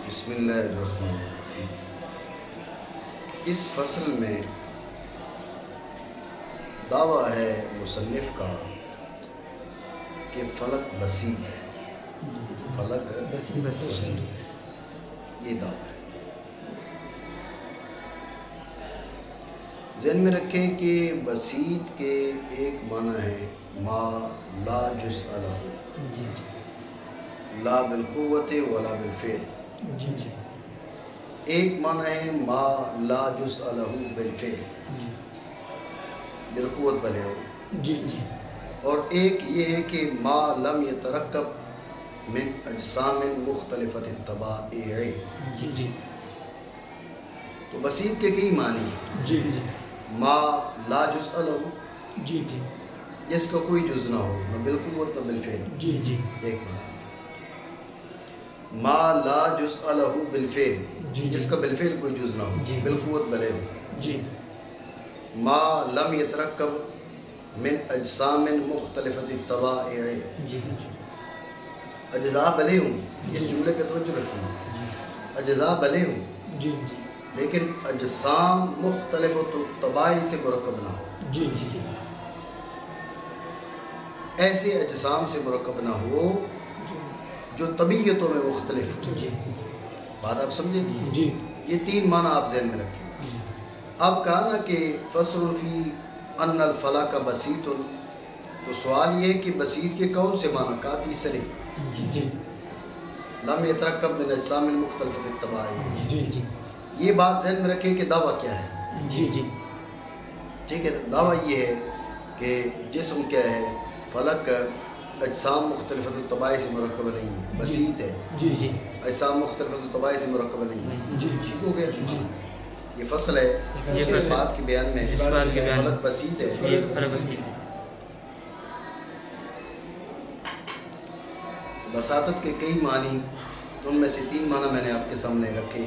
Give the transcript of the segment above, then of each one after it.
بسم اللہ الرحمن الرحیم۔ اس فصل میں دعویٰ ہے مصنف کا کہ فلک بسیط ہے، فلک بسیط ہے، یہ دعویٰ ہے۔ ذہن میں رکھیں کہ بسیط کے ایک معنی ہے ما لا جزء لہ، لا بالقوت ولا بالفعل۔ ایک معنی ہے ما لا جزء لہ بالفعل، بالقوت بھلے ہو، اور ایک یہ ہے کہ ما لم یترکب من اجسام مختلفت الطبائع۔ تو بسیط کے کئی معنی ہیں۔ ما لا جزء لہ، جس کا کوئی جز نہ ہو، نہ بالقوت نہ بالفعل، ایک معنی۔ ما لا جزء لہ بالفعل، جس کا بالفعل کوئی جز نہ ہو، بالقوت بھلے ہو۔ ما لم یترکب من اجسام مختلفت الطبائع، اجزاء بھلے ہوں، اس جملے پہ توجہ رکھیں، اجزاء بھلے ہوں لیکن اجسام مختلفت الطبائع سے مرکب نہ ہو، ایسے اجسام سے مرکب نہ ہو جو طبیعتوں میں مختلف ہو۔ بات آپ سمجھیں گی؟ یہ تین معنی آپ ذہن میں رکھیں۔ اب کہا نا کہ فصل فی ان الفلک بسیط، تو سوال یہ ہے کہ بسیط کے کون سے معنی؟ کہا تیسرے، لم یترکب من اجسام مختلفت الطبائع۔ یہ بات ذہن میں رکھیں کہ دعویٰ کیا ہے۔ ٹھیک ہے، دعویٰ یہ ہے کہ جسم کیا ہے، فلک اجسام مختلفت الطبائع سے مرکب نہیں ہے، بسیط ہے، اجسام مختلفت الطبائع سے مرکب نہیں ہے۔ ٹھیک ہو گیا؟ یہ فصل ہے، اس بات کے بیان میں فلک بسیط ہے۔ بساطت کے کئی معنی، ان میں سے تین معنی میں نے آپ کے سامنے رکھے۔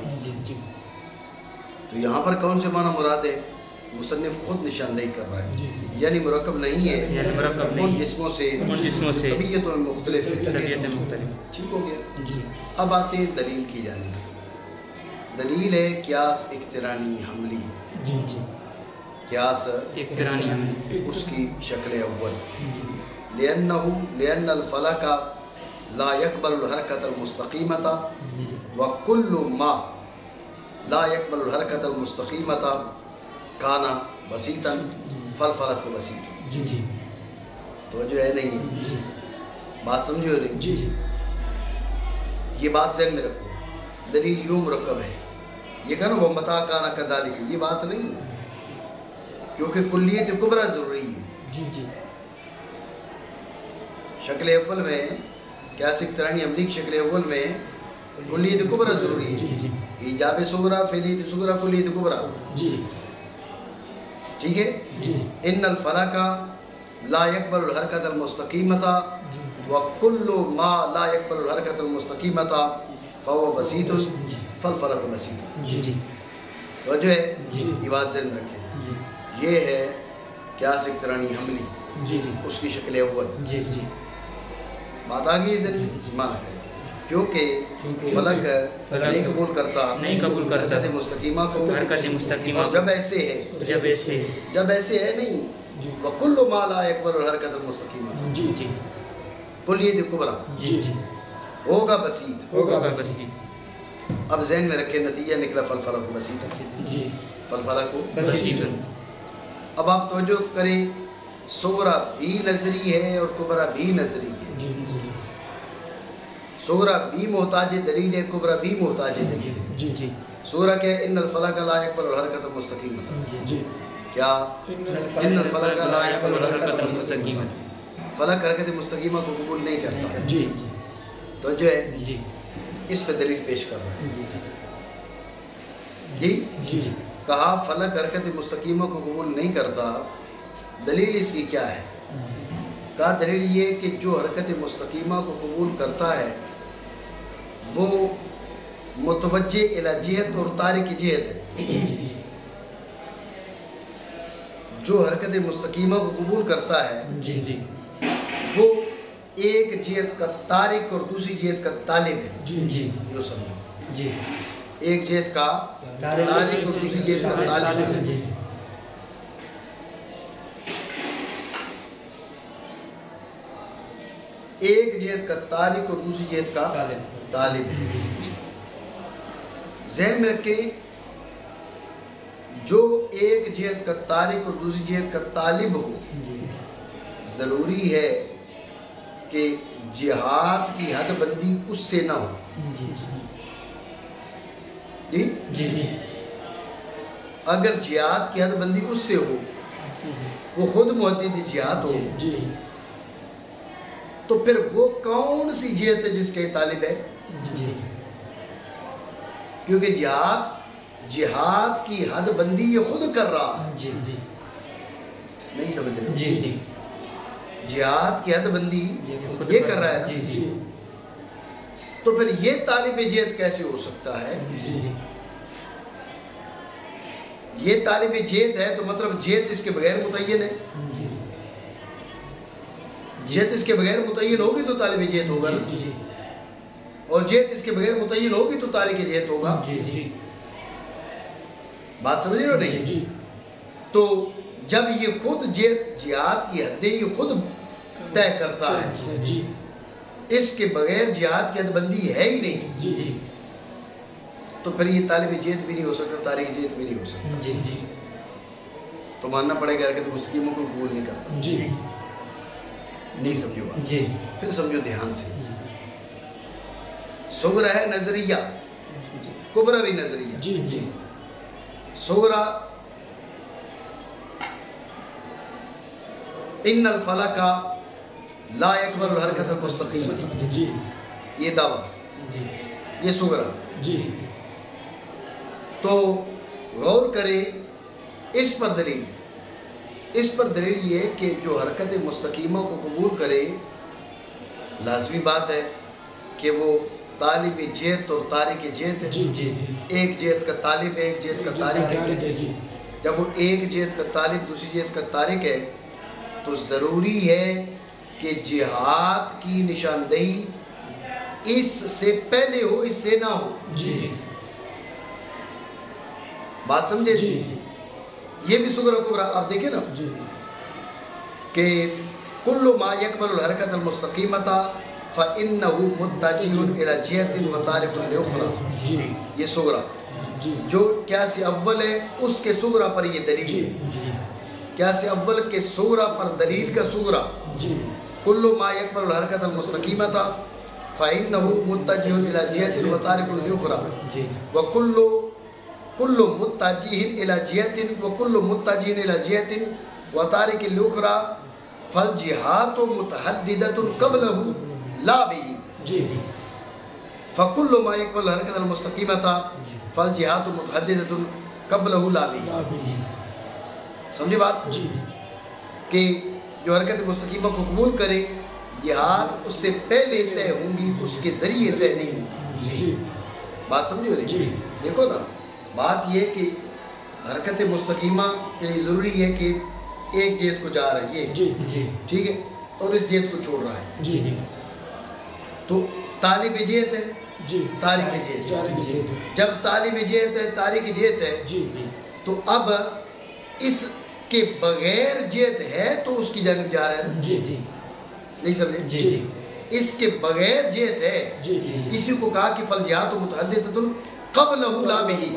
تو یہاں پر کون سے معنی مراد ہے؟ مصنف خود نشاندہی کر رہا ہے، یعنی مرکب نہیں ہے، ان جسموں سے طبیعتوں میں مختلف ہے۔ ٹھیک ہو گیا؟ اب آتے ہیں دلیل کی جانب۔ دلیل ہے قیاس اقترانی حملی، قیاس اقترانی حملی، اس کی شکل اول، لأن الفلک لا يقبل الحرکت المستقیمۃ وکل ما لا يقبل الحرکت المستقیمۃ کانا بسیطا فالفلک بسیط۔ توجہ ہے نہیں؟ بات سمجھو نہیں؟ یہ بات ذہن میں رکھو، دلیل یوں مرکب ہے، یہ کہنا وہ متا کانا کذالک، یہ بات نہیں ہے، کیونکہ کلیت کبریٰ ضروری ہے۔ شکل اول میں قیاس اقترانی حملی کی شکل اول میں کلیت کبریٰ ضروری ہے، ایجاب صغریٰ، فعلیت صغریٰ، کلیت کبریٰ۔ ٹھیک ہے؟ ان الفلک لا يقبل الحرکت المستقیمۃ وکل ما لا يقبل الحرکت المستقیمۃ فهو بسیط فالفلک بسیط۔ توجہ ہے؟ یہ بات ذہن میں رکھیں، یہ ہے قیاس اقترانی حملی، اس کی شکل اول۔ بات آ گئی ذہن میں؟ مانا کریں کیونکہ فلک نہیں قبول کرتا حرکت مستقیمہ کو، اور جب ایسے ہے نہیں، وَكُلُّ مَا لَا يَقْبَلُ الْحَرْكَةَ الْمُسْتَقِيمَةَ، کلیت کبریٰ ہوگا بسیط۔ اب ذہن میں رکھیں نتیجہ نکلا فالفلک بسیط، فالفلک بسیط۔ اب آپ توجہ کریں، صغریٰ بھی نظری ہے اور کبریٰ بھی نظری ہے۔ صغریٰ بھی محتاج دلیل ہے، کبریٰ بھی محتاج دلیل ہے۔ صغریٰ کہ ان الفلک لا يقبل الحرکت المستقیمۃ، کیا ان الفلک لا يقبل الحرکت المستقیمۃ، فلک حرکت مستقیمہ کو قبول نہیں کرتا۔ تو جو ہے اس پہ دلیل پیش کر رہا ہے۔ جی کہا فلک حرکت مستقیمہ کو قبول نہیں کرتا، دلیل اس کی کیا ہے؟ کہا دلیل یہ کہ جو حرکت مستقیمہ کو قبول کرتا ہے وہ متوجہ الی جہت اور تارک جہت ہے۔ جو حرکت مستقیمہ کو قبول کرتا ہے وہ ایک جہت کا تارک اور دوسری جہت کا طالب ہے. جی یہ سمجھو. جی ایک جہت کا تارک اور دوسری جہت کا طالب ہے. جی ایک جہت کا تارک اور دوسری جہت کا طالب ہے. ذہن میں رکھیں جو ایک جہت کا تارک اور دوسری جہت کا طالب ہو ضروری ہے کہ جہاد کی حد بندی اس سے نہ ہو. جی جی اگر جہاد کی حد بندی اس سے ہو وہ خود محدد جہاد ہو تو پھر وہ کون سی جہت ہے جس کا یہ طالب ہے؟ کیونکہ جہاد کی حد بندی یہ خود کر رہا ہے. نہیں سمجھ رہے؟ جہاد کی حد بندی یہ کر رہا ہے نا. تو پھر یہ طالب جہت کیسے ہو سکتا ہے؟ یہ طالب جہت ہے تو مطلب جہت اس کے بغیر متعین ہے. جہت اس کے بغیر متعین ہوگی تو طالب جہت ہوگا نا. اور جہت اس کے بغیر متعین ہوگی تو تارک جہت ہوگا. بات سمجھ رہے ہو نہیں؟ تو جب یہ خود جہاد کی حدیں یہ خود طے کرتا ہے اس کے بغیر جہاد کی حد بندی ہے ہی نہیں تو پھر یہ طالب جہت بھی نہیں ہو سکتا تارک جہت بھی نہیں ہو سکتا. تو ماننا پڑے گا کہ مستقیموں کو قبول نہیں کرتا. نہیں سمجھو بات. پھر سمجھو دھیان سے. صغرا ہے نظریہ, کبرا بھی نظریہ. صغرا ان الفلک لا يقبل الحرکت المستقیمہ, یہ دعویٰ, یہ صغرا. تو غور کرے اس پر دلیل. اس پر دلیل یہ کہ جو حرکت مستقیمہ کو قبول کرے لازمی بات ہے کہ وہ طالب جہت اور تارک جہت ہے. ایک جہت کا طالب ہے, ایک جہت کا تارک ہے. جب وہ ایک جہت کا طالب دوسری جہت کا تارک ہے تو ضروری ہے کہ جہاد کی نشاندہی اس سے پہلے ہو, اس سے نہ ہو. بات سمجھے؟ یہ بھی صغرا کبرا. آپ دیکھیں نا کہ کل ما یقبل الحرکت المستقیمۃ فإنه متجہ الی جہۃ وتارک لأخرى. یہ صغرا جو قیاس اول ہے اس کے صغرا پر یہ دلیل ہے. قیاس اول کے صغرا پر دلیل کا صغرا کل ما یقبل الحرکت المستقیمۃ فإنه متجہ الی جہۃ وتارک لأخرى وکل متجہ الی جہۃ وکل متجہ الی جہۃ وتارک لأخرى فالجہات متحددۃ قبلہ لا بھی. فکل ما یقبل الحرکت المستقیمۃ فالجہات متحددۃ قبلہ لا بھی. سمجھے بات؟ کہ جو حرکت مستقیمہ کو قبول کرے جہاد اس سے پہلے طے ہوں گی, اس کے ذریعے طے نہیں ہوں. بات سمجھے ہو رہی؟ دیکھو نا, بات یہ کہ حرکت مستقیمہ کے لیے ضروری ہے کہ ایک جہت کو جا رہا ہے یہ, ٹھیک ہے, اور اس جہت کو چھوڑ رہا ہے. تو طالب جہت ہے, تارک جہت. جب طالب جہت ہے, تارک جہت ہے, تو اب اس کے بغیر جہت ہے تو اس کی جانب جا رہا ہے نا. نہیں سمجھے؟ اس کے بغیر جہت ہے, اسی کو کہا کہ فالجہات متحددۃ قبلہ لا بھی.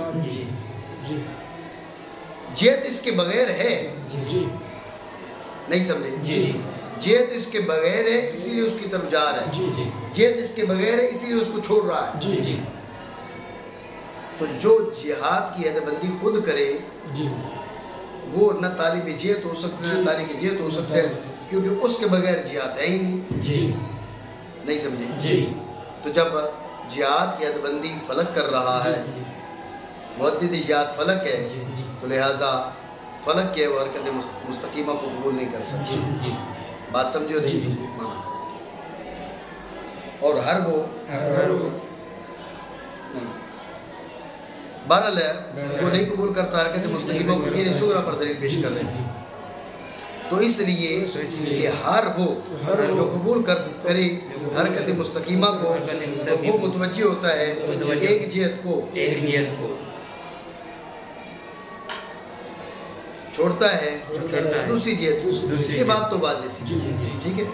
جہت اس کے بغیر ہے. نہیں سمجھے؟ جہت اس کے بغیر ہے اسی لیے اس کی طرف جا رہا ہے. جہت اس کے بغیر ہے اسی لیے اس کو چھوڑ رہا ہے. تو جو جہاد کی حد بندی خود کرے وہ نہ طالب جہت ہو سکتا ہے نہ تارک جہت ہو سکتا ہے, کیونکہ اس کے بغیر جہاد ہے ہی نہیں. نہیں سمجھے؟ تو جب جہاد کی حد بندی فلک کر رہا ہے, محدد جہاد فلک ہے, تو لہٰذا فلک کے وہ حرکت مستقیمہ کو قبول نہیں کر سکتے. بات سمجھو نہیں؟ اور ہر وہ بہرحال ہے وہ نہیں قبول کرتا حرکت مستقیمہ کو. یہ صغرا پر دلیل پیش کر رہے ہیں. تو اس لیے کہ ہر وہ جو قبول کرے حرکت مستقیمہ کو تو وہ متوجہ ہوتا ہے ایک جہت کو چھوڑتا ہے دوسری جہت کو. یہ بات تو واضح سی. ٹھیک ہے.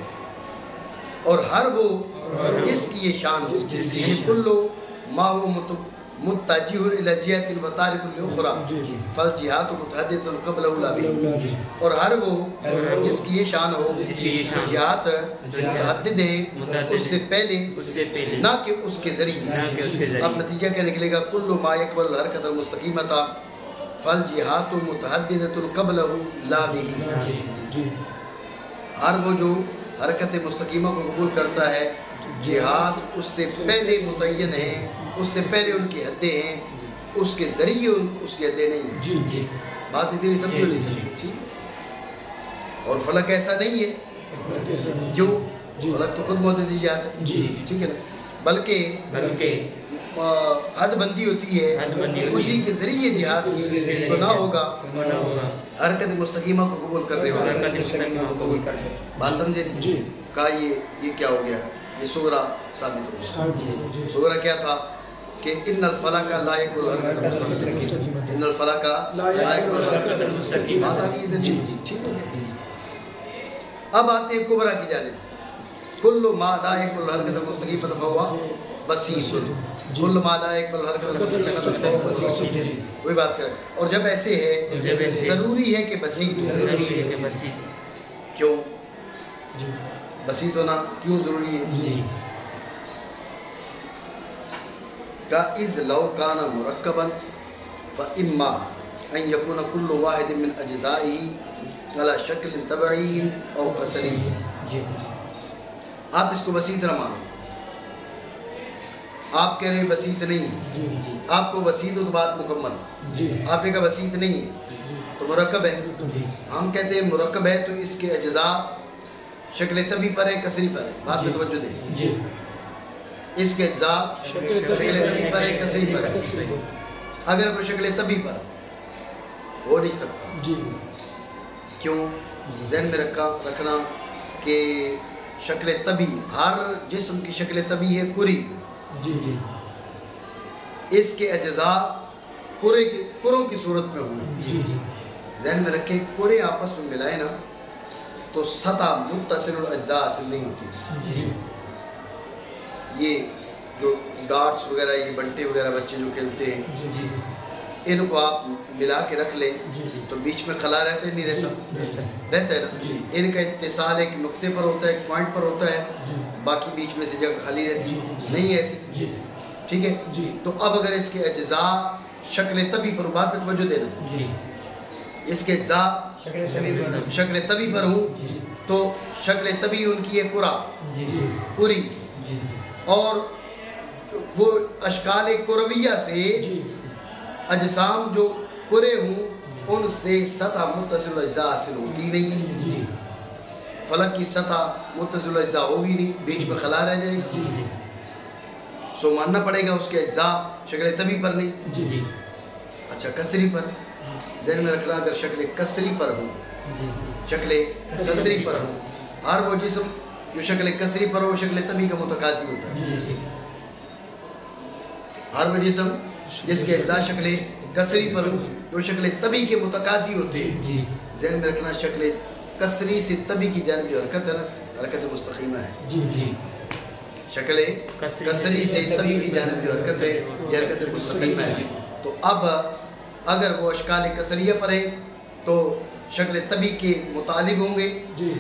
اور ہر وہ جس کی یہ شان ہو یعنی کلو ما ہو متجہ الی جہت وتارک الاخری فالجہاد متحدث قبل اولا بھی. اور ہر وہ جس کی یہ شان ہو جہاد متحدد ہیں اس سے پہلے نہ کہ اس کے ذریعے. اب نتیجہ کیا نکلے گا؟ کل ما یقبل الحرکت المستقیمۃ فالجہاد متحدد قبل لا بھی. ہر وہ جو حرکت مستقیمہ کو قبول کرتا ہے جہاد اس سے پہلے متعین ہے، اس سے پہلے ان کی حدیں ہیں، اس کے ذریعے اس کی حدیں نہیں ہیں. بات اتنی سمجھو نہیں سمجھو. ٹھیک. اور فلک ایسا نہیں ہے. کیوں؟ فلک تو خود محدد جہاد ہے. ٹھیک ہے نا. بلکہ حد بندی ہوتی ہے اسی کے ذریعے جہاد کی تو نہ ہوگا حرکت مستقیمہ کو قبول کرنے والا. بات سمجھے؟ کہا یہ کیا ہو گیا؟ یہ صغرا ثابت ہو گیا. صغرا کیا تھا؟ کہ ان الفلک لا یقبل الحرکت المستقیمہ. ان الفلک لا یقبل الحرکت المستقیمہ. بات آگئی ہے. ٹھیک ہو گیا. اب آتے ہیں کبرا کی جانب. کل ما لا یقبل الحرکت المستقیمہ فهو بسیط. کل ما لا یقبل الحرکت المستقیمہ فهو بسیط. وہی بات کریں. اور جب ایسے ہے ضروری ہے کہ بسیط. کیوں بسیط ہونا کیوں ضروری ہے؟ کا اذ لو کان مرکبا فاما ان یکون کل واحد من اجزائه على شکل طبعی او قصری. آپ اس کو بسیط نہ مانو. آپ کہہ رہے ہیں بسیط نہیں. آپ کو بسیط ہو تو بات مکمل. آپ نے کہا بسیط نہیں ہے تو مرکب ہے. ہم کہتے ہیں مرکب ہے تو اس کے اجزاء شکل طبی پر ہے کسری پر ہے. بات میں توجہ دیں. اس کے اجزاء شکل طبی پر ہے کسری پر ہے. اگر کوئی شکل طبی پر ہو نہیں سکتا. کیوں؟ ذہن میں رکھنا کہ شکل طبی ہر جسم کی شکل طبی ہے کری. اس کے اجزاء کروں کی صورت میں ہوئے. ذہن میں رکھیں کرے آپس میں ملائے نا تو سطح متصل الاجزاء حاصل نہیں ہوتی. یہ جو ڈاٹس وغیرہ یہ بنٹے وغیرہ بچے جو کھیلتے ہیں ان کو آپ ملا کے رکھ لیں تو بیچ میں خلا رہتا ہے نہیں رہتا ہے نا. ان کا اتصال ایک نقطے پر ہوتا ہے ایک پوائنٹ پر ہوتا ہے باقی بیچ میں سے جگہ خالی رہتی نہیں ایسے. ٹھیک ہے. تو اب اگر اس کے اجزاء شکل طبی پر بات میں توجہ دینا اس کے اجزاء شکل طبی پر ہوں تو شکل طبی ان کی ہے پوری اور وہ اشکال کرویہ سے اجسام جو کرے ہوں ان سے سطح متصل اجزاء حاصل ہوتی نہیں. فلک کی سطح متصل اجزاء ہوگی نہیں بیچ میں خلا رہ جائے گی. سو ماننا پڑے گا اس کے اجزاء شکل طبی پر نہیں. اچھا کسری پر ذہن میں رکھنا اگر شکل کسری پر ہو شکل کسری پر ہو ہر وہ جسم جو شکل کسری پر ہو شکل طبی کا متقاضی ہوتا ہے. ہر وہ جسم جس کے اجزاء شکل کسری پر ہو جو شکل طبی کے متقاضی ہوتے ہیں. ذہن میں رکھنا شکل کسری سے طبی کی جانب جو حرکت ہے نا حرکت مستقیمہ ہے. شکل کسری سے طبی کی جانب جو حرکت ہے یہ حرکت مستقیمہ ہے. تو اب اگر وہ اشکال کسریہ پر ہے تو شکل طبی کے متعلق ہوں گے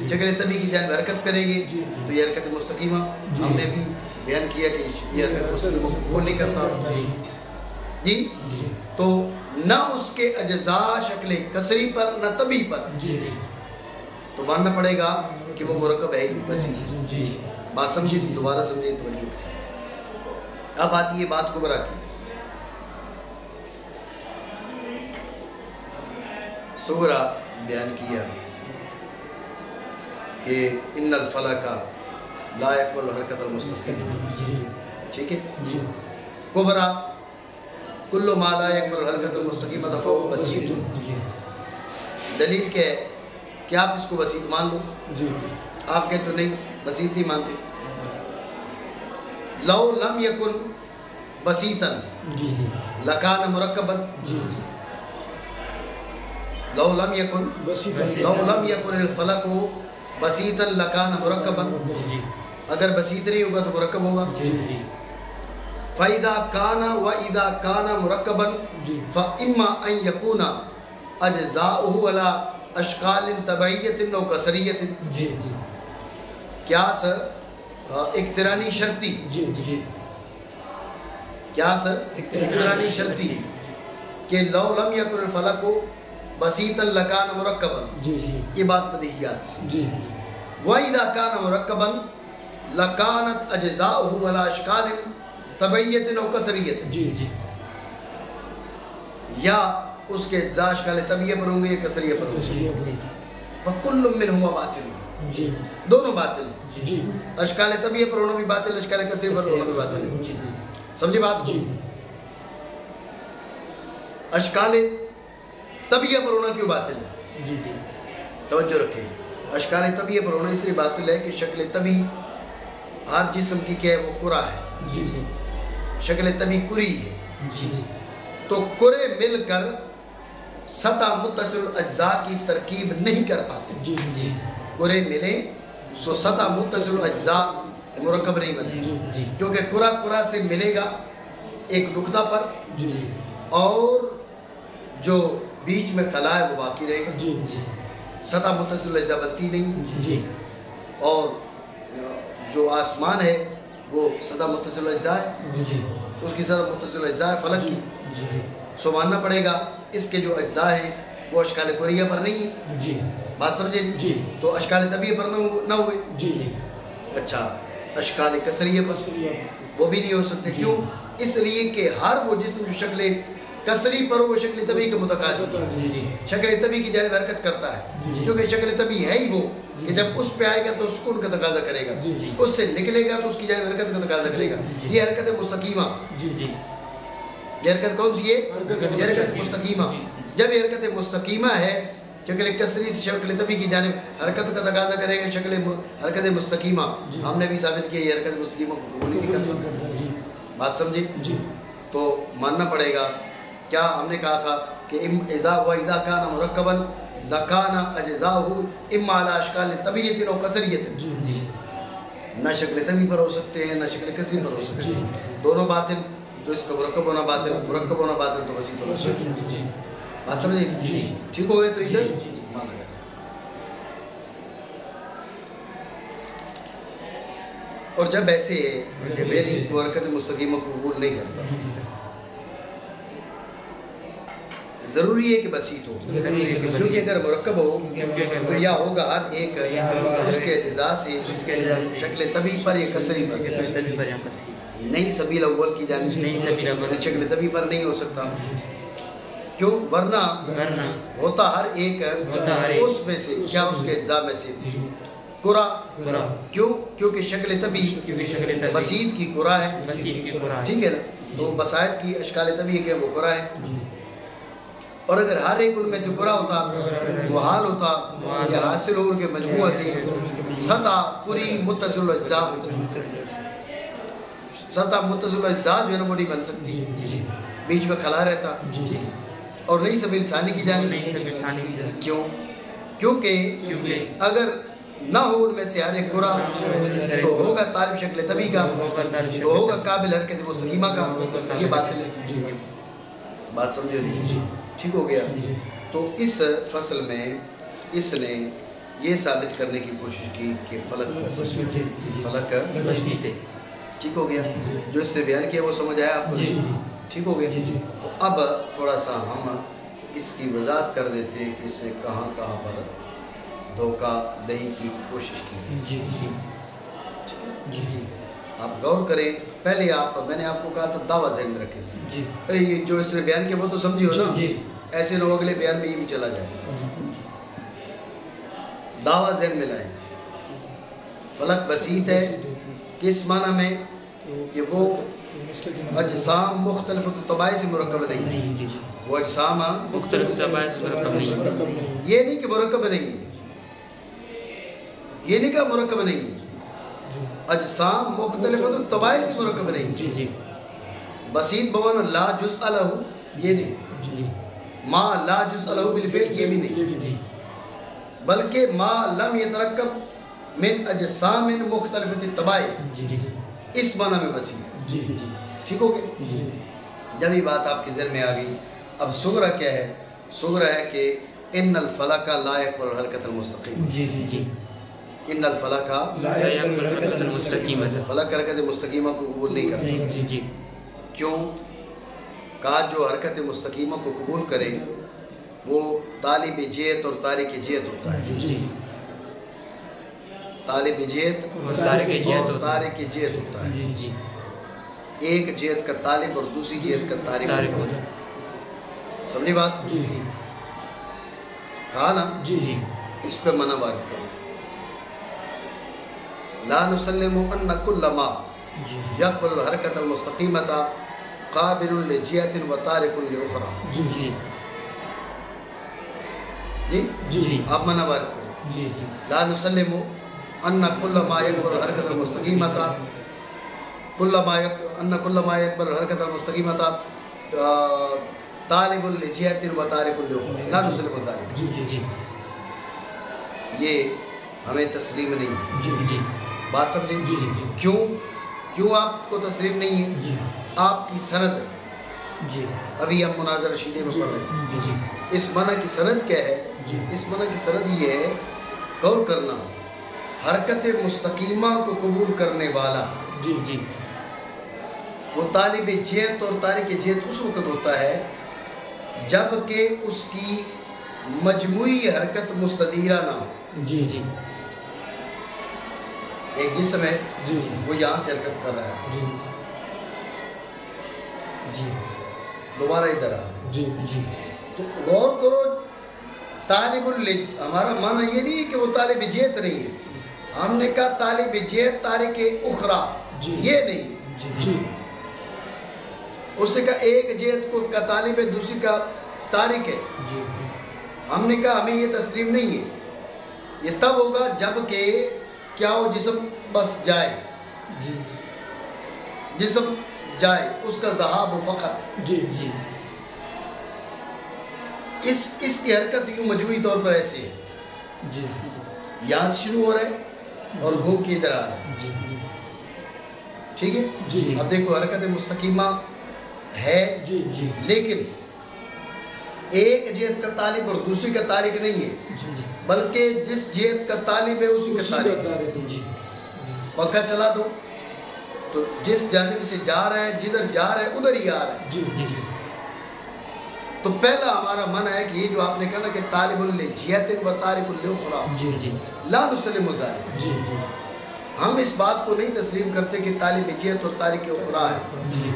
شکل طبی کی جانب حرکت کریں گے تو یہ حرکت مستقیمہ. ہم نے بھی بیان کیا کہ یہ حرکت مستقیمہ کو نہیں کرتا تو نہ اس کے اجزاء شکل کسری پر نہ طبی پر تو ماننا پڑے گا کہ وہ مرکب ہے بسیط. بات سمجھے تھی دوبارہ سمجھیں توجہ کے ساتھ. اب آتی ہے بات کبرا کی. صغرا بیان کیا کہ ان الفلک لا یقبل حرکت المستقیمہ. ٹھیک ہے. کبرا کل ما لا یقبل حرکت المستقیمہ فهو بسیط. دلیل کیا ہے کہ آپ اس کو بسیط مان لو. آپ کہتے تو نہیں، بسیط نہیں مانتے. لو لم یکن بسیطن لکان مرکبن. لو لم یکن الفلک بسیطن لکان مرکبن. اگر بسیط نہیں ہوگا تو مرکب ہوگا. فَإِذَا كَانَ وَإِذَا كَانَ مُرَكَّبًا فَإِمَّا أَن يَكُونَ أَجْزَاؤُهُ عَلَى أَشْكَالٍ طَبَعِيَّةٍ أَوْ قَصْرِيَّةٍ. کیا سر اقترانی شرطی؟ کیا سر اقترانی شرطی کہ لو لم یکن الفلک بسیطا لکان مرکبا، یہ بات بدیہیات سے. وَإِذَا كَانَ مُرَكَّبًا لَكَانَتْ أَجْزَاؤُهُ عَلَى أَشْكَالٍ طبعیت و کثریت. یا اس کے اجزاء اشکال طبیعہ پر ہوں گے یا کثریہ پر ہوں گے. وَكُلٌّ مِّنْهُمَا بَاطِلٌ. دونوں باطل ہیں. اشکال طبیعہ پر ہونا بھی باطل، اشکال کثریہ پر ہونا بھی باطل ہے. سمجھے بات کو؟ اشکال طبیعہ پر ہونا کیوں باطل ہے؟ توجہ رکھیں. اشکال طبیعہ پر ہونا اس لیے باطل ہے کہ شکل طبی ہر جسم کی کیا ہے وہ کرہ ہے. شکل طبی کری ہے. تو کرے مل کر سطح متصل اجزاء کی ترکیب نہیں کر پاتے. کرے ملے تو سطح متصل اجزاء مرکب نہیں بنتے، کیونکہ کرہ سے ملے گا ایک نقطہ پر اور جو بیچ میں خلا ہے وہ باقی رہے گا. سطح متصل اجزاء بنتی نہیں. اور جو آسمان ہے وہ سطح متصل اجزاء ہے، اس کی سطح متصل اجزاء ہے فلک کی. سو ماننا پڑے گا اس کے جو اجزاء ہیں وہ اشکال کریہ پر نہیں ہے. بات سمجھے؟ تو اشکال طبیعہ پر نہ ہوئے. اچھا اشکال کثریہ پر وہ بھی نہیں ہو سکتے. کیوں؟ اس لیے کہ ہر وہ جسم جو شکل کثری پر وہ شکل طبیعی کا متقاضی ہے. شکل طبیعی کی جانب حرکت کرتا ہے، کیونکہ شکل طبیعی ہے ہی وہ کہ جب اس پہ آئے گا تو سکون کا تقاضا کرے گا، اس سے نکلے گا تو اس کی جانب حرکت کا تقاضا کرے گا. یہ حرکت مستقیمہ. یہ حرکت کون سی ہے؟ یہ حرکت مستقیمہ. جب یہ حرکت مستقیمہ ہے شکل کثری سے شکل طبیعی کی جانب حرکت کا تقاضا کرے گا. شکل حرکت مستقیمہ ہم نے بھی ثابت کیا یہ حرکت مستقیمہ کو قبول نہیں کرتا. بات سمجھے؟ تو ماننا پڑے گا. کیا ہم نے کہا تھا کہ اذا کان مرکبا لکان اجزاؤه اما علی اشکال طبیعت و کثریت. نہ شکل طبیعی پر ہو سکتے ہیں نہ شکل کثری پر ہو سکتے ہیں. دونوں باطل. تو اس کا مرکب ہونا باطل، مرکب ہونا باطل تو بسیط ہونا باطل. بات سمجھے؟ ٹھیک ہو گئے؟ تو ادھر مانا گیا. اور جب ایسے میری کو حرکت مستقیمہ کو قبول نہیں کرتا، ضروری ہے کہ بسیط ہو. کیونکہ اگر مرکب ہو تو یا ہوگا ہر ایک اس کے اجزاء سے شکل طبیعی پر یا کثری پر. نہیں سبیل اول کی جانب شکل طبیعی پر نہیں ہو سکتا. کیوں؟ ورنہ ہوتا ہر ایک اس میں سے کیا اس کے اجزاء میں سے کرہ. کیوں؟ کیونکہ شکل طبیعی بسیط کی کرہ ہے. ٹھیک ہے نا؟ تو بسائط کی اشکال طبیعی کے وہ کرہ ہے. اور اگر ہر ایک ان میں سے کرہ ہوتا وہ حال ہوتا یا حاصل ہو ان کے مجموعہ سے سطح کری متصل اجزاء. سطح متصل اجزاء جو ہے نا وہ نہیں بن سکتی، بیچ میں خلا رہتا. اور نہیں سبیل ثانی کی جانب. کیوں؟ کیونکہ اگر نہ ہو ان میں سے ہر ایک کرہ تو ہوگا طالب شکل طبیعی کا، تو ہوگا قابل حرکت مستقیمہ کا. یہ باطل ہے. بات سمجھے نہیں؟ ٹھیک ہو گیا. تو اس فصل میں اس نے یہ ثابت کرنے کی کوشش کی کہ فلک بسیط ہے. ٹھیک ہو گیا. جو اس سے بیان کیا وہ سمجھ آیا آپ کو؟ ٹھیک ہو گیا. تو اب تھوڑا سا ہم اس کی وضاحت کر دیتے ہیں کہ اس نے کہاں کہاں پر دھوکہ دہی کی کوشش کی. آپ غور کریں. پہلے میں نے آپ کو کہا تھا دعویٰ ذہن میں رکھیں. یہ جو اس نے بیان کیا وہ تو سمجھی ہو نا. ایسے لوگ اگلے بیان میں یہ بھی چلا جائے. دعویٰ ذہن میں لائیں. فلک بسیط ہے کس معنی میں؟ کہ وہ اجسام مختلف طباع سے مرکب نہیں. وہ اجسام مختلف طباع سے مرکب نہیں. یہ نہیں کہ مرکب نہیں ہے. یہ نہیں کہا مرکب نہیں ہے، اجسام مختلف تو طبائع سے مرکب نہیں، بسیط بمعنی لا جزء لہو یہ نہیں، ما لا جزء لہو بالفعل یہ بھی نہیں، بلکہ ما لم یترکب من اجسام مختلف الطبائع اس معنی میں بسیط ہے، ٹھیک ہو گیا؟ جب یہ بات آپ کے ذہن میں آ گئی، اب صغرا کیا ہے؟ صغرا ہے کہ ان الفلک لا یقبل الحرکۃ المستقیم، ان الفلک لا يقبل الحرکۃ المستقیمہ، فلک حرکت مستقیمہ کو قبول نہیں کرتا، کیوں؟ کہا جو حرکت مستقیمہ کو قبول کرے وہ طالب جہت اور تارک جہت ہوتا ہے، طالب جہت اور تارک جہت ہوتا ہے، ایک جہت کا طالب اور دوسری جہت کا تارک ہوتا ہے، سمجھی بات؟ کہا نا اس پہ منع وارد کرو، لا نسلم ان کل ما یقبل الحرکۃ المستقیمۃ قابل لجہت و تارک لاخری، جی آپ منع وارد کرو، لا نسلم ان کل ما یقبل الحرکۃ المستقیمۃ ان کل ما یقبل الحرکۃ المستقیمۃ طالب لجہت و تارک لاخری، لا نسلم ذلک، یہ ہمیں تسلیم نہیں، بات سمجھیں؟ کیوں آپ کو تسلیم نہیں ہے؟ آپ کی سند، ابھی ہم مناظر رشیدے میں پڑھ رہے ہیں، اس منع کی سند کیا ہے؟ اس منع کی سند یہ ہے، غور کرنا، حرکت مستقیمہ کو قبول کرنے والا وہ طالب جہت اور تارک جہت اس وقت ہوتا ہے جب کہ اس کی مجموعی حرکت مستدیرہ نہ ہو، ایک جسم ہے وہ یہاں سے حرکت کر رہا ہے، دوبارہ ادھر آ رہا ہے، تو غور کرو، طالب ہمارا معنی یہ نہیں ہے کہ وہ طالب جہت نہیں ہے، ہم نے کہا طالب جہت تارک اخری، یہ نہیں، اس نے کہا ایک جہت کو کا طالب ہے دوسری کا تارک ہے، ہم نے کہا ہمیں یہ تسلیم نہیں ہے، یہ تب ہوگا جب کہ کیا ہو؟ جسم بس جائے، جسم جائے، اس کا ذہاب و فقط، اس کی حرکت یوں مجموعی طور پر ایسے ہے، یہاں سے شروع ہو رہا ہے اور گھوم کے ادھر آ رہا ہے، ٹھیک ہے؟ اب دیکھو حرکت مستقیمہ ہے لیکن ایک جہت کا طالب اور دوسری کا تارک نہیں ہے، بلکہ جس جہت کا طالب ہے اسی کا تارک ہے، پنکھا چلا دو تو جس جانب سے جا رہا ہے، جدھر جا رہا ہے ادھر ہی آ رہا ہے، تو پہلا ہمارا منع ہے کہ یہ جو آپ نے کہا نا کہ طالب لجہت و تارک لاخری، لا نسلم ذلک، ہم اس بات کو نہیں تسلیم کرتے کہ طالب جہت اور تارک اخری ہے،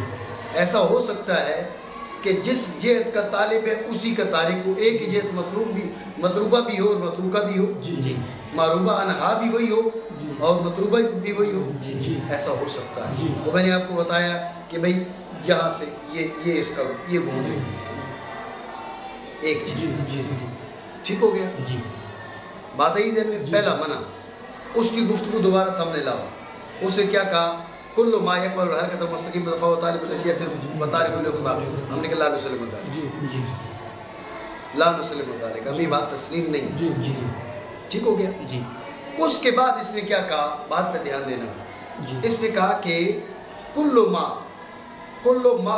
ایسا ہو سکتا ہے کہ جس جہت کا طالب ہے اسی کا تارک ہو، ایک ہی جہت مطلوبہ بھی ہو اور متروکہ بھی ہو، معروبہ انہا بھی وہی ہو اور مطلوبہ بھی وہی ہو، ایسا ہو سکتا ہے، وہ میں نے آپ کو بتایا کہ بھئی یہاں سے یہ اس کا یہ گھوم رہی ہے ایک چیز، ٹھیک ہو گیا؟ بات ہے ذہن میں، پہلا منع، اس کی گفتگو دوبارہ سامنے لاؤ، اس نے کیا کہا؟ کل ما یقبل الحرکۃ المستقیمۃ فہو طالب لجہت و تارک لاخری، ہم نے کہا لا نسلم ذلک، لا نسلم ذلک، ہمیں بات تسلیم نہیں، ٹھیک ہو گیا؟ اس کے بعد اس نے کیا کہا؟ بات پہ دھیان دینا، اس نے کہا کہ کل ما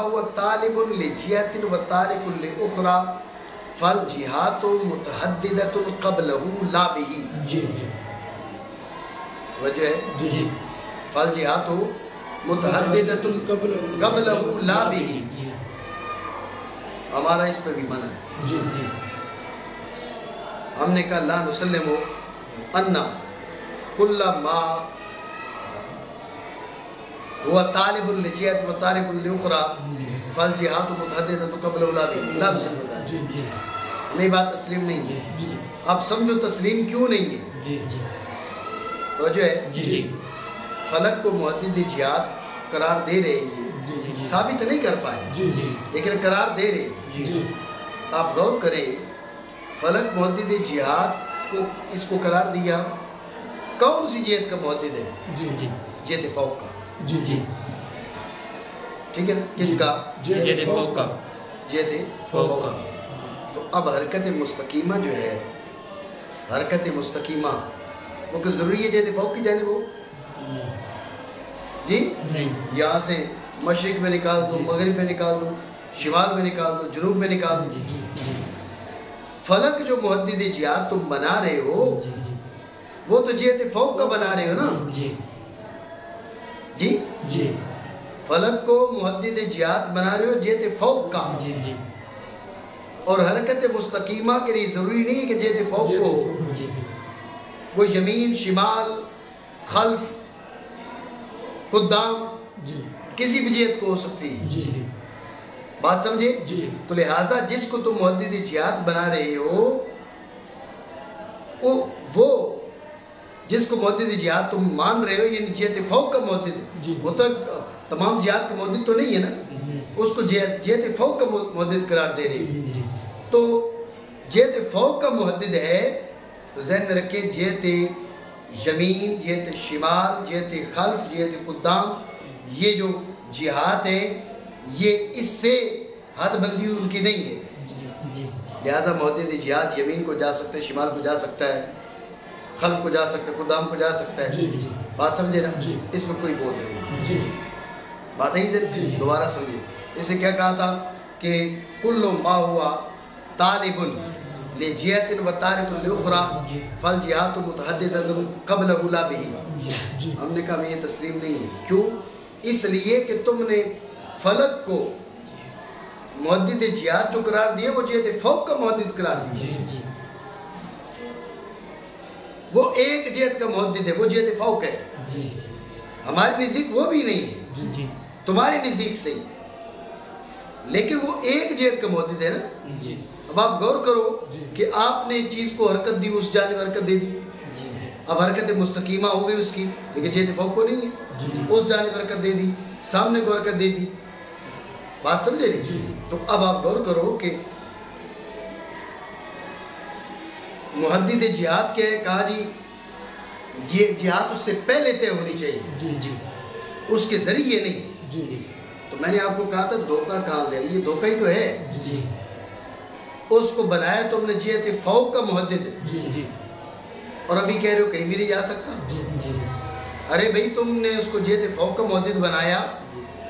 هو طالب لجہت و تارک لاخری فالجہات متحددۃ قبلہ لا بہ، وجہ ہے فالجہات متحددۃ قبلہ لا بہ، ہمارا اس پہ بھی منع ہے، ہم نے کہا لا نسلم ان کل ما هو طالب لجہت و تارک لاخری فالجہات متحددۃ قبلہ لا بہ، لا نسلم ذلک، ہمیں بات تسلیم نہیں ہے، اب سمجھو تسلیم کیوں نہیں ہے، توجہ ہے، فلک کو محدد جہات قرار دے رہے ہیں، ثابت نہیں کر پائے لیکن قرار دے رہے، آپ غور کریں، فلک محدد جہات کو اس کو قرار دیا، کون سی جہت کا محدد ہے؟ جی جی جہت فوق کا. جی جی ٹھیک ہے نا؟ کس کا؟ جہت فوق کا. جہت فوق کا. تو اب حرکت مستقیمہ جو ہے، حرکت مستقیمہ وہ کہ ضروری ہے جہت فوق کی جانب ہو؟ جی نہیں. یہاں سے مشرق میں نکال دو، مغرب میں نکال دو، شمال میں نکال دو، جنوب میں نکال دو. جی جی فلک جو محدد جہات تم بنا رہے ہو جی جی وہ تو جہت فوق کا بنا رہے ہو نا. جی جی جی فلک کو محدد جہات بنا رہے ہو جہت فوق کا. جی جی اور حرکت مستقیمہ کے لیے ضروری نہیں ہے کہ جہت فوق کو جی جی وہ یمین، شمال، خلف، قدام جی کسی بھی جہت کو ہو سکتی ہے. جی جی بات سمجھے؟ جی تو لہٰذا جس کو تم محدد جہات بنا رہے ہو وہ جس کو محدد جہات تم مان رہے ہو یعنی جہت فوق کا محدد ہے. جی. مطلب تمام جہات کا محدد تو نہیں ہے نا، اس کو جہت فوق کا محدد قرار دے رہے ہو. جی تو جہت فوق کا محدد ہے تو ذہن میں رکھیں جہت یمین، جہت شمال، جہت خلف، جہت قدام، یہ جو جہات ہیں یہ اس سے حد بندی ان کی نہیں ہے. جی لہٰذا محدد جہات یمین کو جا سکتا ہے، شمال کو جا سکتا ہے، خلف کو جا سکتا ہے، قدام کو جا سکتا ہے. بات سمجھے نا؟ اس میں کوئی بوجھ نہیں. جی بات ہے دوبارہ سمجھے. اسے کیا کہا تھا کہ کل ما ہوا طالب لجہت و تارک الاخری فالجہات متحددۃ قبلہ لا بہ. ہم نے کہا یہ تسلیم نہیں ہے. کیوں؟ اس لیے کہ تم نے فلک کو محدد جہات جو قرار دیے وہ جہت فوق کا محدد قرار دیے. وہ ایک جہت کا محدد ہے، وہ جہت فوق ہے. ہمارے نزدیک وہ بھی نہیں ہے، تمہارے نزدیک سے ہی، لیکن وہ ایک جہت کا محدد ہے نا. اب آپ غور کرو کہ آپ نے چیز کو حرکت دی، اس جانب حرکت دے دی. اب حرکت مستقیمہ ہو گئی اس کی، لیکن جہت فوق کو نہیں ہے. اس جانب حرکت دے دی، سامنے کو حرکت دے دی. بات سمجھے نہیں؟ تو اب آپ غور کرو کہ محدد جہات کیا ہے؟ کہا جی یہ جہات اس سے پہلے طے ہونی چاہیے، اس کے ذریعے نہیں. تو میں نے آپ کو کہا تھا دھوکہ کہاں دے، یہ دھوکہ ہی تو ہے. اس کو بنایا تو ہم نے جہت فوق کا محدد ہے، اور ابھی کہہ رہے ہو کہیں بھی نہیں جا سکتا. ارے بھائی تم نے اس کو جہت فوق کا محدد بنایا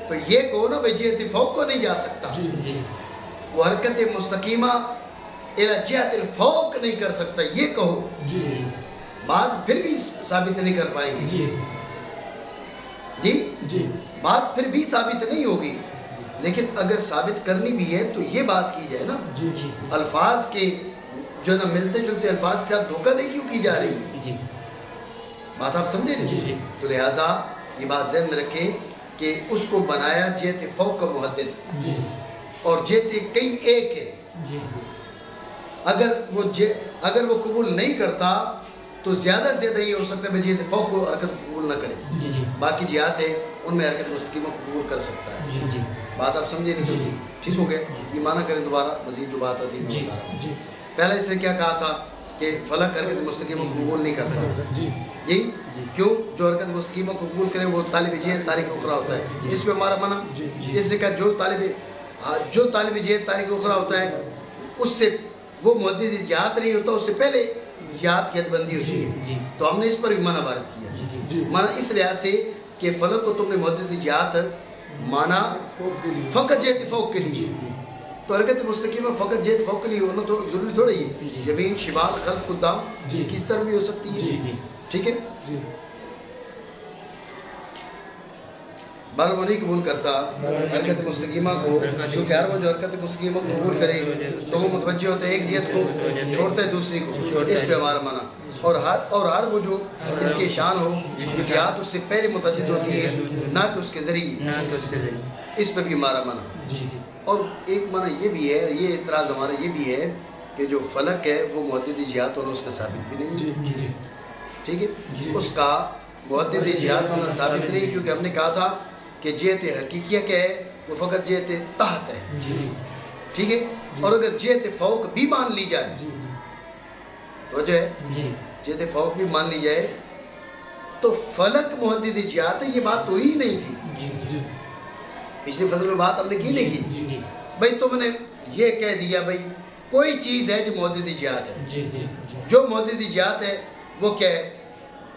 تو یہ کہو نا بھائی جہت فوق کو نہیں جا سکتا. وہ حرکت مستقیمہ الی جہت الفوق نہیں کر سکتا، یہ کہو. بات پھر بھی ثابت نہیں کر پائیں گے. جی بات پھر بھی ثابت نہیں ہوگی. لیکن اگر ثابت کرنی بھی ہے تو یہ بات کی جائے نا، الفاظ کے جو نا ملتے جلتے الفاظ کے ساتھ دھوکہ دہی کیوں کی جا رہی ہے؟ بات آپ سمجھے نہیں؟ تو لہٰذا یہ بات ذہن میں رکھیں کہ اس کو بنایا جہت فوق کا محدد، اور جہت کئی ایک ہے. اگر وہ قبول نہیں کرتا تو زیادہ سے زیادہ یہ ہو سکتا ہے جہت فوق کو حرکت قبول نہ کرے. باقی جہات ہیں ان میں حرکت مستقیمہ کو قبول کر سکتا ہے. بات آپ سمجھے نہیں سمجھے؟ ٹھیک ہو گیا. یہ معنی کریں دوبارہ مزید جو بات آتی ہے. پہلا اس نے کیا کہا تھا کہ فلک حرکت مستقیمہ کو قبول نہیں کرتا. جی کیوں؟ جو حرکت مستقیمہ کو قبول کرے وہ طالب جہت تارک اخری ہوتا ہے. اس پہ ہمارا منع. اس سے کہا جو طالب جہت تارک اخری ہوتا ہے اس سے وہ محدد جہات نہیں ہوتا، اس سے پہلے جہات کی حد بندی ہوتی ہے. تو ہم نے اس پر بھی منع وارد کیا. منع اس لحاظ سے کہ فلک کو تم نے محدد جہات مانا فقط جہت فوق کے لیے، تو حرکت مستقیمہ فقط جہت فوق کے لیے ہونا تو ضروری تھوڑا ہی ہے. یمین، شمال، خلف، قدام کس طرح بھی ہو سکتی ہے. ٹھیک ہے. بل وہ نہیں قبول کرتا حرکت مستقیمہ کو، کیونکہ ہر وہ جو حرکت مستقیمہ کو قبول کرے تو وہ متوجہ ہوتا ہے ایک جہت کو، چھوڑتا ہے دوسری کو. اس پہ ہمارا منع. اور ہر وہ جو اس کے شان ہو جہات اس سے پہلے متعدد ہوتی ہے نہ کہ اس کے ذریعے، اس پہ بھی ہمارا منع. اور ایک منع یہ بھی ہے، یہ اعتراض ہمارا یہ بھی ہے کہ جو فلک ہے وہ محدد جہات ہونا اس کا ثابت بھی نہیں ہے. ٹھیک ہے. اس کا محدد جہات ہونا ثابت نہیں، کیونکہ ہم نے کہا تھا کہ جہت حقیقیہ کیا ہے؟ وہ فقط جہت تحت ہے. ٹھیک ہے. اور اگر جہت فوق بھی مان لی جائے تو جو ہے جہت فوق بھی مان لی جائے تو فلک محدد جہات ہے، یہ بات تو ہی نہیں تھی، پچھلی فصل میں بات ہم نے کی نہیں کی بھائی تم نے یہ کہہ دیا بھائی کوئی چیز ہے جو محدد جہات ہے، جو محدد جہات ہے وہ کیا ہے،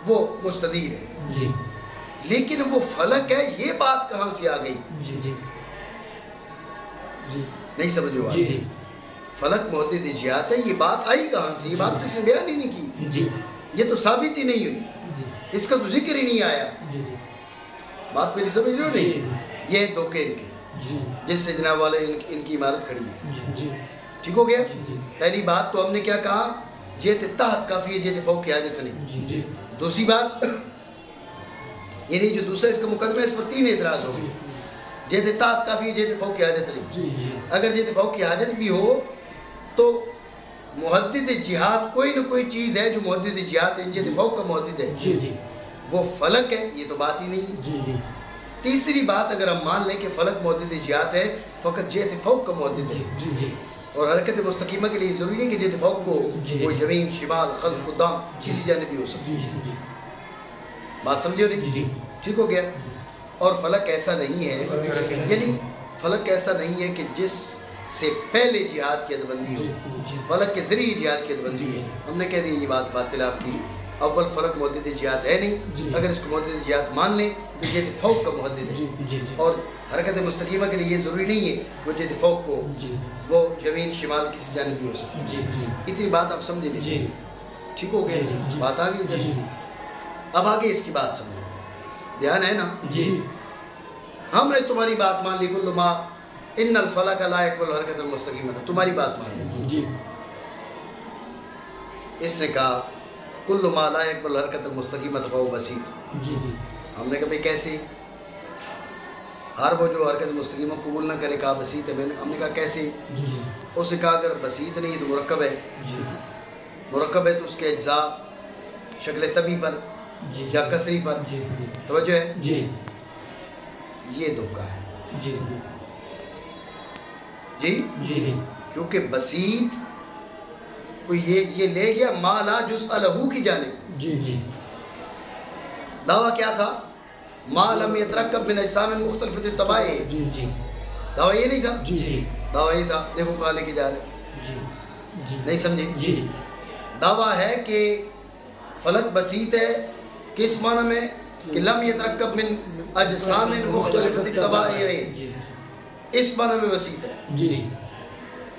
وہ مستدیر ہے، لیکن وہ فلک ہے، یہ بات کہاں سے آ گئی؟ نہیں سمجھو بات، فلک محدد جہات ہے، یہ بات آئی کہاں سے؟ یہ بات تو اس نے بیان ہی نہیں کی، یہ تو ثابت ہی نہیں ہوئی، اس کا تو ذکر ہی نہیں آیا، بات میری سمجھ رہے ہو نہیں؟ یہ دھوکے ان کے جس سے جناب والے ان کی عمارت کھڑی ہے، ٹھیک ہو گیا؟ پہلی بات تو ہم نے کیا کہا، جیت تحت کافی ہے، جیت فوق کی حاجت نہیں۔ دوسری بات یعنی جو دوسرا اس کا مقدمہ ہے، اس پر 3 اعتراض ہو گئے، جیت تحت کافی ہے، جیت فوق کی حاجت نہیں۔ اگر جیت فوق کی حاجت بھی ہو تو محدد جہاد کوئی نہ کوئی چیز ہے جو محدد جہاد ہے، جیت فوق کا محدد ہے، وہ فلک ہے، یہ تو بات ہی نہیں ہے۔ تیسری بات اگر ہم مان لیں کہ فلک محدد جہات ہے، فقط جہت فوق کا محدد ہے، اور حرکت مستقیمہ کے لیے ضروری نہیں کہ جہت فوق کو وہ یمین شمال خلف قدام کسی جانب بھی ہو سکتی ہے، بات سمجھو نہیں؟ ٹھیک ہو گیا؟ اور فلک ایسا نہیں ہے، یعنی فلک ایسا نہیں ہے کہ جس سے پہلے جہاد کی حدبندی ہو، فلک کے ذریعے جہاد کی حدبندی ہے، ہم نے کہہ دیا یہ بات باطل آپ کی، اول فلک محدد جہاد ہے نہیں، اگر اس کو محدد جہاد مان لیں تو جہت فوق کا محدد ہے، اور حرکت مستقیمہ کے لیے یہ ضروری نہیں ہے وہ جہت فوق کو وہ یمین شمال کسی جانب بھی ہو سکتی ہے۔ اتنی بات آپ سمجھے نہیں، ٹھیک ہو گیا؟ بات آ گئی سر؟ اب آگے اس کی بات سمجھو، دھیان ہے نا؟ ہم نے تمہاری بات مان لی، کل ما ان الفلک لا یقبل حرکت المستقیمہ، تمہاری بات مان لی، اس نے کہا کل ما لا یقبل حرکت المستقیمہ فهو بسیط، ہم نے کہا بھئی کیسے؟ ہر وہ جو حرکت مستقیمہ قبول نہ کرے، کہا بسیط ہے، ہم نے کہا کیسے؟ اس نے کہا اگر بسیط نہیں تو مرکب ہے، مرکب ہے تو اس کے اجزاء شکل طبی پر یا کسری پر، توجہ ہے؟ یہ دھوکہ ہے جی، کیونکہ بسیط کوئی یہ لے گیا ما لا جزء لہو کی جانب، دعویٰ کیا تھا؟ ما لم یترکب من اجسام مختلفۃ الطباع، دعویٰ یہ نہیں تھا، دعویٰ یہ تھا، دیکھو کہاں لے کے جا رہے، نہیں سمجھے؟ دعویٰ ہے کہ فلک بسیط ہے، کس معنی میں؟ کہ لم یترکب من اجسام مختلفۃ الطباع، اس معنی میں بسیط ہے،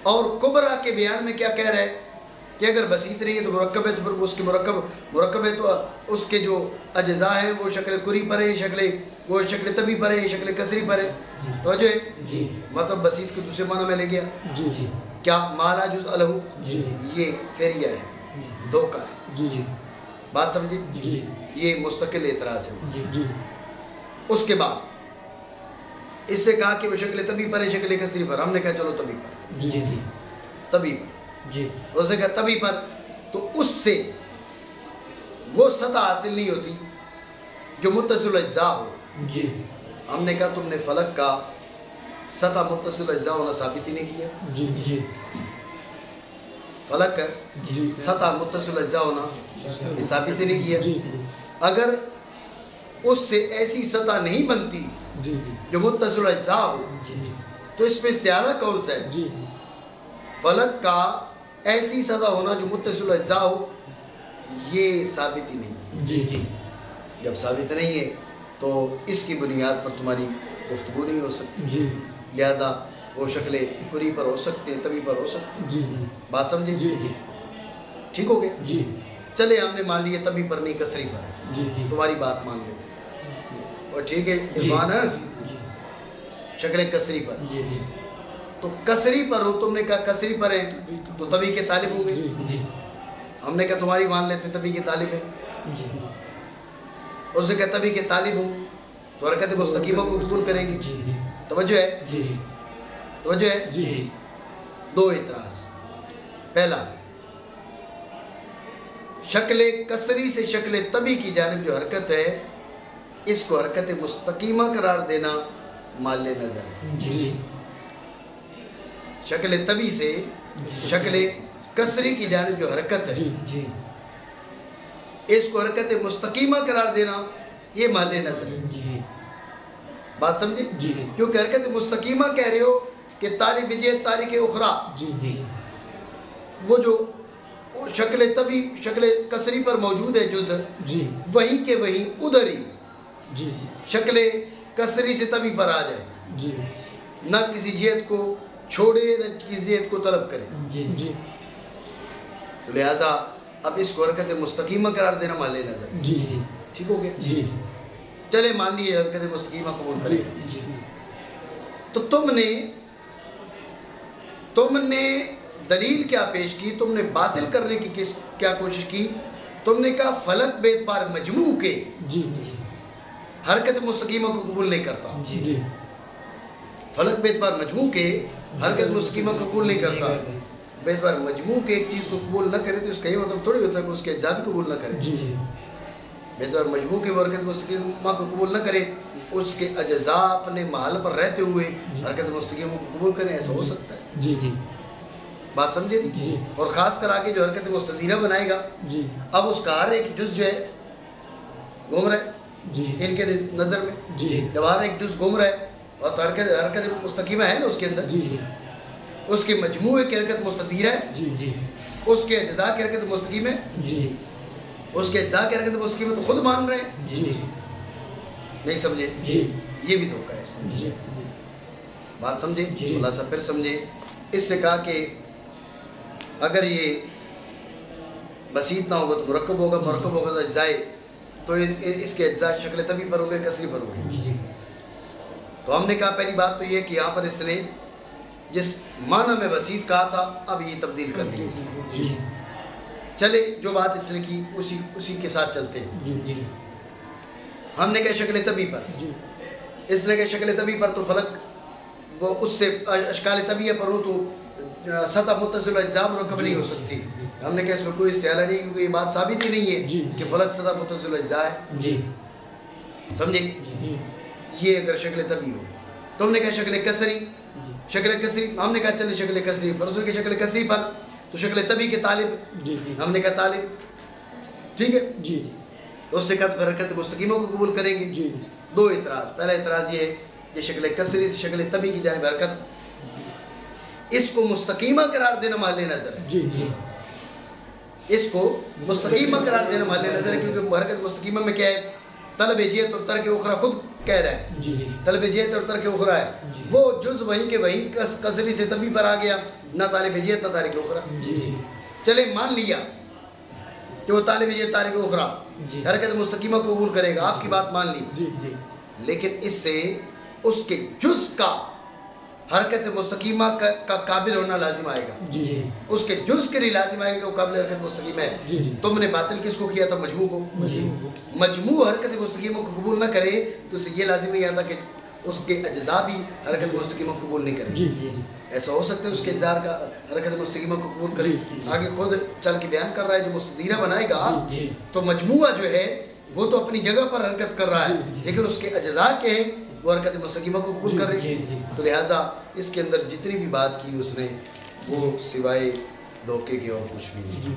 اور کبرا کے بیان میں کیا کہہ رہے ہیں کہ اگر بسیط نہیں ہے تو مرکب ہے، تو پھر اس کے مرکب ہے تو اس کے جو اجزاء ہیں وہ شکل کری پر ہیں، وہ شکل طبی پر ہیں، شکل کسری پر ہیں، توجہ ہے؟ مطلب بسیط کے دوسرے معنی میں لے گیا، کیا ما لا جزء لہو، یہ فیریہ ہے، دھوکہ ہے، بات سمجھے؟ یہ مستقل اعتراض ہے۔ اس کے بعد اس سے کہا کہ وہ شکل طبی پر ہے، شکل کسری پر، ہم نے کہا چلو طبی پر، طبی پر، اس نے کہا طبی پر، تو اس سے وہ سطح حاصل نہیں ہوتی جو متصل اجزاء ہو، ہم نے کہا تم نے فلک کا سطح متصل اجزاء ہونا ثابت ہی نہیں کیا، فلک سطح متصل اجزاء ہونا یہ ثابت ہی نہیں کیا، اگر اس سے ایسی سطح نہیں بنتی جو متصل اجزاء ہو تو اس میں استعارہ کون سا ہے؟ فلک کا ایسی سطح ہونا جو متصل اجزاء ہو یہ ثابت ہی نہیں، جب ثابت نہیں ہے تو اس کی بنیاد پر تمہاری گفتگو نہیں ہو سکتی، لہذا وہ شکلیں کری پر ہو سکتے ہیں، طبی پر ہو سکتے ہیں، بات سمجھے؟ ٹھیک ہو گیا؟ چلے ہم نے مان لیے طبی پر نہیں کسری پر، تمہاری بات مان لیتے ہیں، اور ٹھیک ہے عرفان ہے شکلیں کسری پر، تو کسری پر ہو، تم نے کہا کسری پر ہیں تو طبی کے طالب ہو گئے، ہم نے کہا تمہاری مان لیتے طبی کے طالب ہیں، اس نے کہا طبی کے طالب ہوں تو حرکت مستقیمہ کو قبول کریں گے، توجہ ہے؟ توجہ ہے؟ دو اعتراض، پہلا شکل کسری سے شکل طبی کی جانب جو حرکت ہے اس کو حرکت مستقیمہ قرار دینا مال نظر ہے، شکل طبی سے شکل کسری کی جانب جو حرکت ہے اس کو حرکت مستقیمہ قرار دینا یہ محل نظر ہے. جی بات سمجھے؟ جی کیونکہ حرکت مستقیمہ کہہ رہے ہو کہ طالب جہت تارک اخرى جی جی وہ جو شکل طبی شکل کسری پر موجود ہے جز جی وہیں کے وہیں ادھر ہی جی شکل کسری سے طبی پر آ جائے، جی نہ کسی جہت کو چھوڑے نہ کسی جہت کو طلب کرے. جی جی تو لہٰذا اب اس کو حرکت مستقیمہ قرار دینا محل نظر ہے. جی جی ٹھیک ہو گیا؟ جی چلے مان لیے حرکت مستقیمہ قبول کریں. جی تو تم نے دلیل کیا پیش کی؟ تم نے باطل کرنے کی کیا کوشش کی؟ تم نے کہا فلک بے اعتبار مجموع کے جی حرکت مستقیمہ کو قبول نہیں کرتا. جی فلک بے اعتبار مجموع کے حرکت مستقیمہ کو قبول نہیں کرتا. بے اعتبار مجموع کے ایک چیز کو قبول نہ کرے تو اس کا یہ مطلب تھوڑی ہوتا ہے کہ اس کے اجزاء بھی قبول نہ کرے. جی جی بے اعتبار مجموع کے حرکت مستقیمہ کو قبول نہ کرے، اس کے اجزاء اپنے محل پر رہتے ہوئے حرکت مستقیمہ کو قبول کریں، ایسا ہو سکتا ہے. جی جی بات سمجھے؟ جی اور خاص کر آگے جو حرکت مستدیرہ بنائے گا، جی اب اس کا ہر ایک جز جو ہے گھوم رہا ہے جی ان کے نظر میں. جی جب ہر ایک جز گھوم رہا ہے اور تو حرکت مستقیمہ ہے نا اس کے اندر، جی اس کے مجموعے کی حرکت مستدیرہ ہے، جی جی اس کے اجزاء کی حرکت مستقیم ہے، جی اس کے اجزاء کی حرکت مستقیم ہے تو خود مان رہے ہیں. جی نہیں سمجھے؟ جی یہ بھی دھوکہ ہے اس میں. جی بات سمجھے؟ جی. خلاصہ پھر سمجھے. اس سے کہا کہ اگر یہ بسیط نہ ہوگا تو مرکب ہوگا، مرکب ہوگا تو اجزاء، تو اس کے اجزاء شکل طبی پر ہوگئے، کسری پر ہوگئے. جی تو ہم نے کہا پہلی بات تو یہ کہ یہاں پر اس نے جس معنی میں بسیط کہا تھا اب یہ تبدیل کر لی اس نے. جی چلے جو بات اس نے کی اسی کے ساتھ چلتے ہیں. جی جی ہم نے کہا شکل طبی پر، جی اس نے کہا شکل طبی پر تو فلک وہ اس سے اشکال طبیعہ پر ہو تو سطح متصل اجزاء مرکب نہیں ہو سکتی. ہم نے کہا اس میں کوئی استعارہ نہیں کیونکہ یہ بات ثابت ہی نہیں ہے کہ فلک سطح متصل اجزاء ہے. جی سمجھے؟ جی یہ اگر شکل طبی ہو تو ہم نے کہا شکل کسری، شکل کسری ہم نے کہا چلے شکل کسری پر، اس نے کہا شکل کسری پر تو شکل طبی کے طالب، جی جی ہم نے کہا طالب. ٹھیک ہے؟ جی تو اس سے کہا تو حرکت مستقیموں کو قبول کریں گے. جی دو اعتراض. پہلا اعتراض یہ ہے کہ شکل کسری سے شکل طبی کی جانب حرکت، اس کو مستقیمہ قرار دینا محل نظر ہے. جی جی اس کو مستقیمہ قرار دینا محل نظر ہے کیونکہ حرکت مستقیمہ میں کیا ہے؟ طلب جہت اور ترک اخرى خود کہہ رہا ہے. جی جی طلب جہت اور ترک اخرى ہے، وہ جز وہیں کے وہیں کسری سے طبی پر آ گیا، نہ طالب جہت نہ تارک اخرى. جی جی چلے مان لیا کہ وہ طالب جہت تارک اخرى حرکت مستقیمہ کو قبول کرے گا، آپ کی بات مان لی. جی جی لیکن اس سے اس کے جز کا حرکت مستقیمہ کا قابل ہونا لازم آئے گا. جی جی اس کے جز کے لیے لازم آئے گا کہ وہ قابل حرکت مستقیمہ ہے. جی جی تم نے باطل کس کو کیا تھا؟ مجموع کو. مجموع حرکت مستقیمہ کو قبول نہ کرے تو اسے یہ لازم نہیں آتا کہ اس کے اجزاء بھی حرکت مستقیمہ کو قبول نہیں کریں. جی جی ایسا ہو سکتا ہے اس کے اجزاء کا حرکت مستقیمہ کو قبول کرے. آگے خود چل کے بیان کر رہا ہے جو مستدیرہ بنائے گا تو مجموعہ جو ہے وہ تو اپنی جگہ پر حرکت کر رہا ہے لیکن اس کے اجزاء کے ہیں وہ حرکت مستقیمہ کو قبول کر رہے ہیں. تو لہٰذا اس کے اندر جتنی بھی بات کی اس نے وہ سوائے دھوکے کے اور کچھ بھی نہیں.